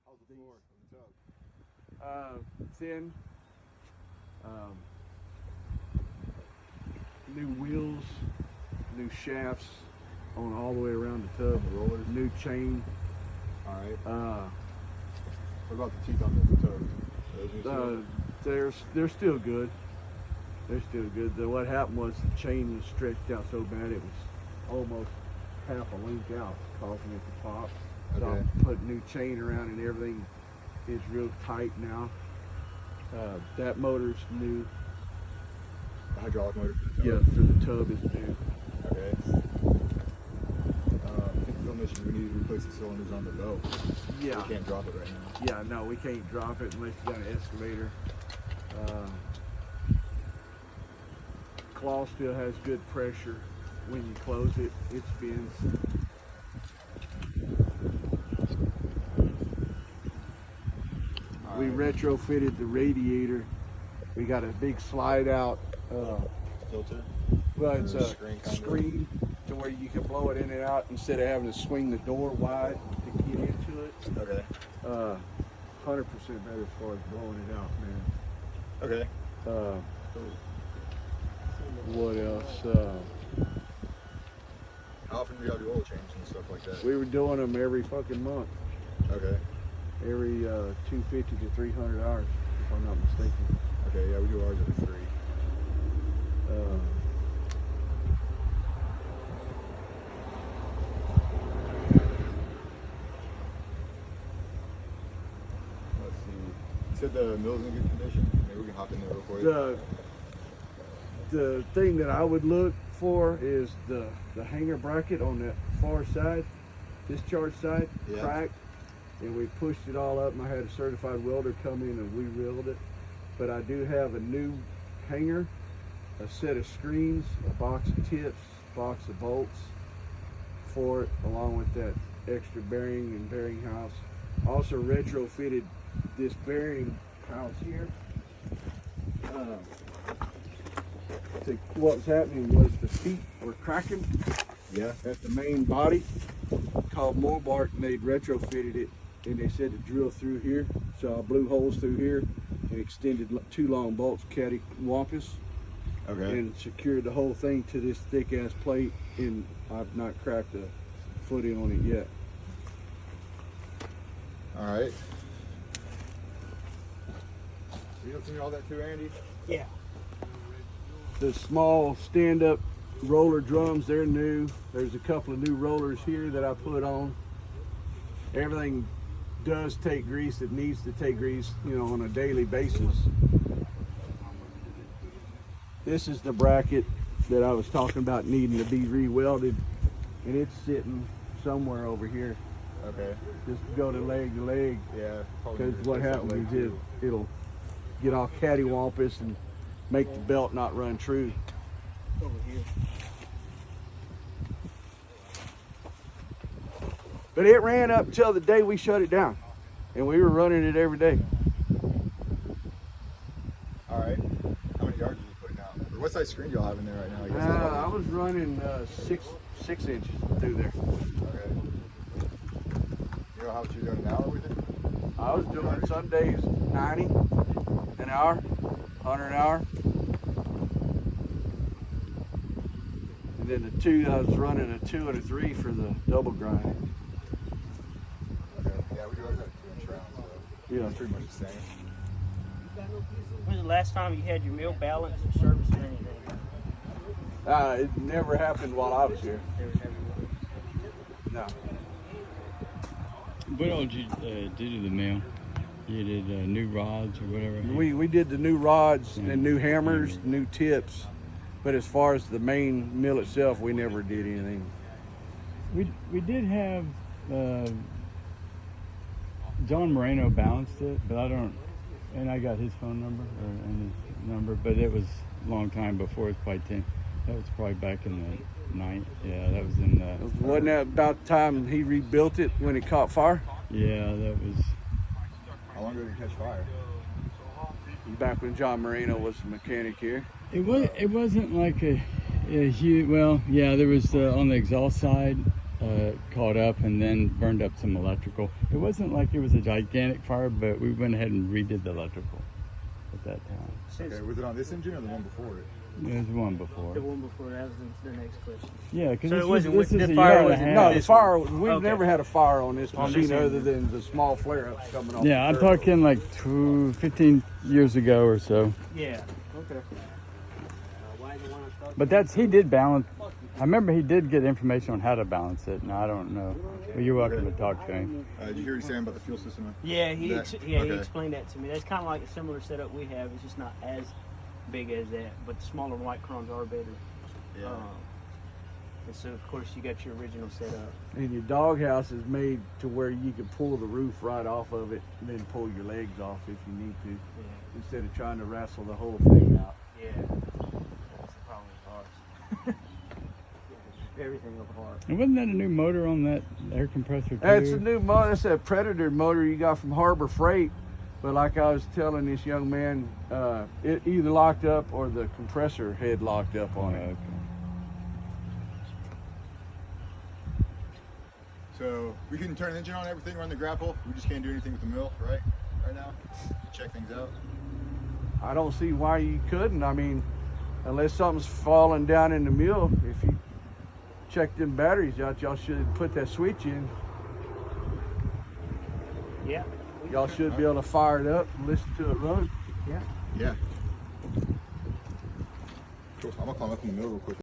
How's the floor of the tub? Thin. New wheels, new shafts on all the way around the tub. The rollers. New chain. All right. What about the teeth on the tub? They're still good. They're still good. What happened was the chain was stretched out so bad it was almost half a link out, causing it to pop. So Okay. I put new chain around and everything is real tight now. That motor's new. The hydraulic motor for the tub? Yeah, for the tub is new. Okay. I think Phil mentioned we need to replace the cylinders on the belt. Yeah. We can't drop it right now. Yeah, no, we can't drop it unless you got an excavator. Claw still has good pressure. When you close it, it spins. We retrofitted the radiator. We got a big slide out. Filter? Well, it's Or a screen kind of? screen to where you can blow it in and out instead of having to swing the door wide to get into it. Okay. 100% better as far as blowing it out, man. Okay. What else? How often do y'all do oil changes and stuff like that? We were doing them every fucking month, Okay. every 250 to 300 hours, if I'm not mistaken. Okay, yeah, we do ours every 3. Let's see. You said the mill's in good condition? Maybe we can hop in there real quick. The thing that I would look for is the hanger bracket on that far side, discharge side, Yeah. cracked, and we pushed it all up, and I had a certified welder come in and we reeled it. But I do have a new hanger, a set of screens, a box of tips, box of bolts for it, along with that extra bearing and bearing house. Also retrofitted this bearing house here. What was happening was the feet were cracking Yeah. at the main body, called Morbark, and they'd retrofitted it, and they said to drill through here. So I blew holes through here and extended 2 long bolts, cattywampus, Okay. and secured the whole thing to this thick ass plate, and I've not cracked a footing on it yet. All right. You gonna send me all that too, Andy? Yeah. The small stand-up roller drums, they're new. There's a couple of new rollers here that I put on. Everything does take grease. It needs to take grease, on a daily basis. This is the bracket that I was talking about needing to be re-welded, and it's sitting somewhere over here. Okay. Just go to leg, Yeah. because what happens is it'll get all cattywampus and make the belt not run true. Over here. But it ran up until the day we shut it down, and we were running it every day. All right. How many yards are you putting out? Or what size screen do y'all have in there right now? I guess I was running 6 inches through there. Okay. You know how much you're doing an hour with it? I was doing some days 90 an hour, 100 an hour. And then the 2, I was running a 2 and a 3 for the double grind. Okay. Yeah, we do ours at 2-inch rounds, so Yeah. it's pretty much the same. When was the last time you had your mill balanced or serviced or anything? It never happened while I was here. There was never one. No. What all did you do to the mill? You did new rods or whatever? We did the new rods Yeah. and new hammers, new tips. But as far as the main mill itself, we never did anything. We did have John Moreno balanced it, but I don't. And I got his phone number and his number, but it was a long time before. It's probably 10. That was probably back in the night. Yeah, that was in the. Wasn't that about the time he rebuilt it when it caught fire? Yeah, that was. How long ago did it catch fire? Back when John Moreno was the mechanic here. It wasn't like a huge. Well, yeah, there was on the exhaust side. caught up and then burned up some electrical. It wasn't like it was a gigantic fire, but we went ahead and redid the electrical at that time. Okay, was it on this engine or the one before it? There was one before. The one before that was the next question. Yeah, because So it wasn't this with- is the a fire year and a wasn't- half. No, the this fire. one. We've Okay. never had a fire on this On machine this other engine. than the small flare-ups coming off. Yeah, I'm the turbo. talking like 15 years ago or so. Yeah. Okay. But he did balance. I remember he did get information on how to balance it, and I don't know. Well, you're welcome to talk to him. Did you hear what he's saying about the fuel system? Yeah, he Okay. explained that to me. That's kind of like a similar setup we have. It's just not as big as that, but the smaller microns are better. Yeah. And so, of course, you got your original setup. And your doghouse is made to where you can pull the roof right off of it and then pull your legs off if you need to, Yeah. instead of trying to wrestle the whole thing out. Yeah. That's the problem with ours. Everything of ours. And wasn't that a new motor on that air compressor too? That's a new motor. That's a Predator motor you got from Harbor Freight. But like I was telling this young man, it either locked up or the compressor head locked up on it. Okay. So we can turn the engine on, everything, run the grapple. We just can't do anything with the mill, right? Right now, check things out. I don't see why you couldn't. I mean, unless something's falling down in the mule, if you check them batteries out, y'all should put that switch in. Yeah. Y'all should be able to fire it up and listen to it run. Yeah. Cool. I'm gonna climb up in the mill real quick.